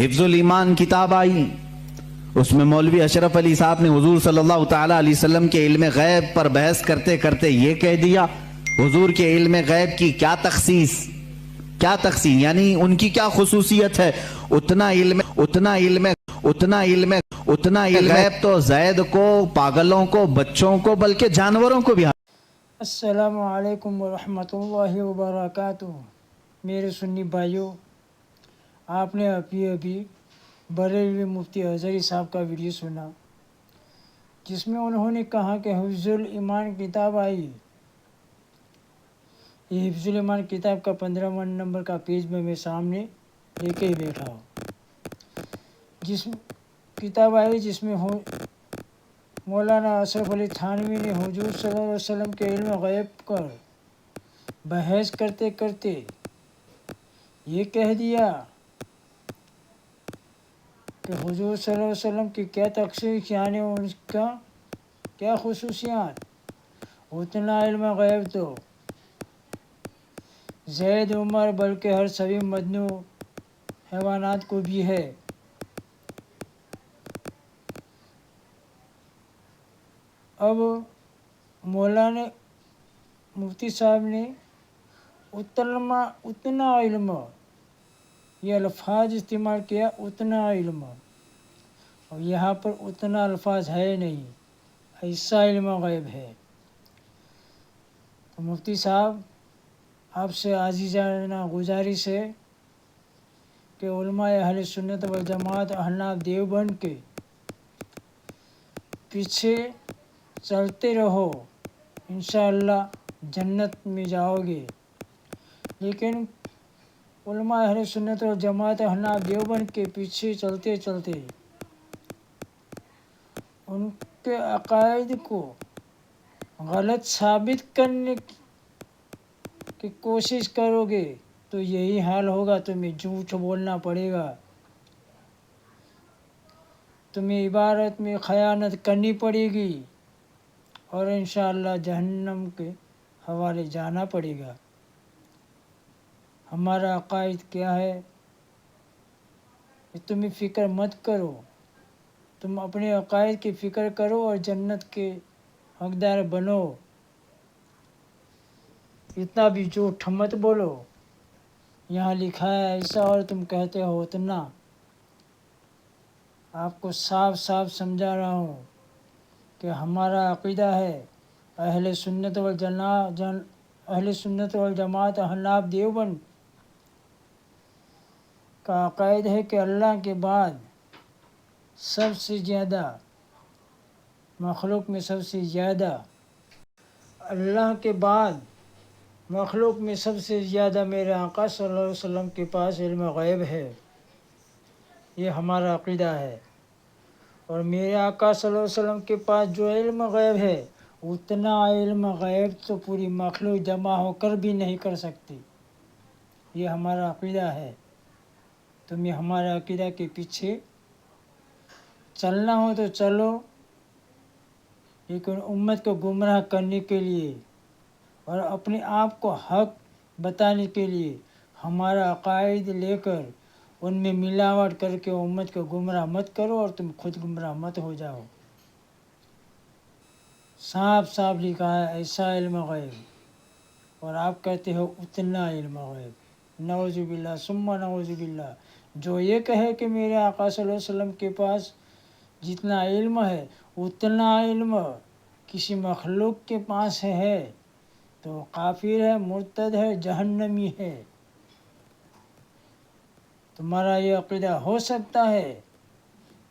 حفظ الایمان کتاب آئی، اس میں مولوی اشرف علی صاحب نے حضور صلی اللہ تعالی علیہ وسلم کے علم غیب پر بحث کرتے کرتے یہ کہہ دیا، حضور کے علم غیب کی کیا تخصیص، یعنی ان کی کیا خصوصیت ہے؟ اتنا علم غیب تو زید کو، پاگلوں کو، بچوں کو، بلکہ جانوروں کو بھی۔ السلام علیکم ورحمۃ اللہ وبرکاتہ۔ میرے سنی بھائیوں، آپ نے ابھی بریلوی مفتی اظہری صاحب کا ویڈیو سنا، جس میں انہوں نے کہا کہ حفظ الایمان کتاب آئی۔ یہ حفظ الایمان کتاب کا 15واں نمبر کا پیج میں سامنے لے کے ہی بیٹھا ہوں، جس کتاب آئی جس میں مولانا اشرف علی تھانوی نے حضور صلی اللہ علیہ وسلم کے علم غیب پر بحث کرتے کرتے یہ کہہ دیا کہ حضور صلی اللہ علیہ وسلم کی کیا تخصیص، یعنی ان کا کیا خصوصیات۔ اتنا علم غیب تو زید، عمر، بلکہ ہر سبھی مدنو حیوانات کو بھی ہے۔ اب مولانا مفتی صاحب نے اتنا علم یہ الفاظ استعمال کیا، اتنا علم، اور یہاں پر اتنا الفاظ ہے نہیں، ایسا علم غیب ہے۔ تو مفتی صاحب، آپ سے عزیزانہ گزارش ہے کہ علماء اہل سنت والجماعت احناف دیوبند کے پیچھے چلتے رہو، انشاءاللہ جنت میں جاؤ گے۔ لیکن علماء اہل سنت والجماعت احناف دیوبند کے پیچھے چلتے چلتے ان کے عقائد کو غلط ثابت کرنے کی کوشش کرو گے تو یہی حال ہوگا، تمہیں جھوٹ بولنا پڑے گا، تمہیں عبارت میں خیانت کرنی پڑے گی، اور انشاءاللہ جہنم کے حوالے جانا پڑے گا۔ ہمارا عقائد کیا ہے، تمہیں فکر مت کرو، تم اپنے عقائد کی فکر کرو اور جنت کے حقدار بنو۔ اتنا بھی جھوٹ مت بولو، یہاں لکھا ہے ایسا اور تم کہتے ہو اتنا۔ آپ کو صاف صاف سمجھا رہا ہوں کہ ہمارا عقیدہ ہے، اہل سنت والجماعت احناف دیوبند کا عقائد ہے کہ اللہ کے بعد سب سے زیادہ مخلوق میں اللہ کے بعد مخلوق میں سب سے زیادہ میرے آقا صلی اللہ علیہ وسلم کے پاس علم غیب ہے۔ یہ ہمارا عقیدہ ہے، اور میرے آقا صلی اللہ علیہ وسلم کے پاس جو علم غیب ہے، اتنا علم غیب تو پوری مخلوق جمع ہو کر بھی نہیں کر سکتی۔ یہ ہمارا عقیدہ ہے۔ تمہیں ہمارے عقیدہ کے پیچھے چلنا ہو تو چلو، لیکن امت کو گمراہ کرنے کے لیے اور اپنے آپ کو حق بتانے کے لیے ہمارا عقائد لے کر ان میں ملاوٹ کر کے امت کو گمراہ مت کرو، اور تم خود گمراہ مت ہو جاؤ۔ صاف صاف لکھا ہے ایسا علم غیب، اور آپ کہتے ہو اتنا علم غیب۔ نعوذ باللہ ثم نعوذ باللہ۔ جو یہ کہے کہ میرے آقا صلی اللہ علیہ وسلم کے پاس جتنا علم ہے اتنا علم کسی مخلوق کے پاس ہے تو کافر ہے، مرتد ہے، جہنمی ہے۔ تمہارا یہ عقیدہ ہو سکتا ہے،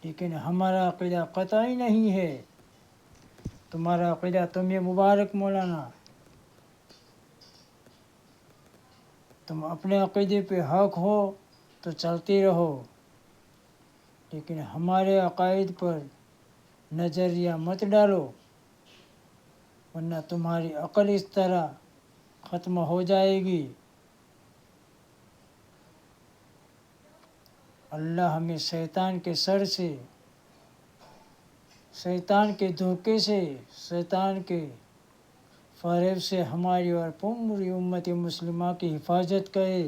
لیکن ہمارا عقیدہ قطعی نہیں ہے۔ تمہارا عقیدہ تمہیں مبارک مولانا، تم اپنے عقیدے پہ حق ہو تو چلتے رہو، لیکن ہمارے عقائد پر نظریہ مت ڈالو، ورنہ تمہاری عقل اس طرح ختم ہو جائے گی۔ اللہ ہمیں شیطان کے سر سے، شیطان کے دھوکے سے، شیطان کے فریب سے ہماری اور پوری امت مسلمہ کی حفاظت کرے۔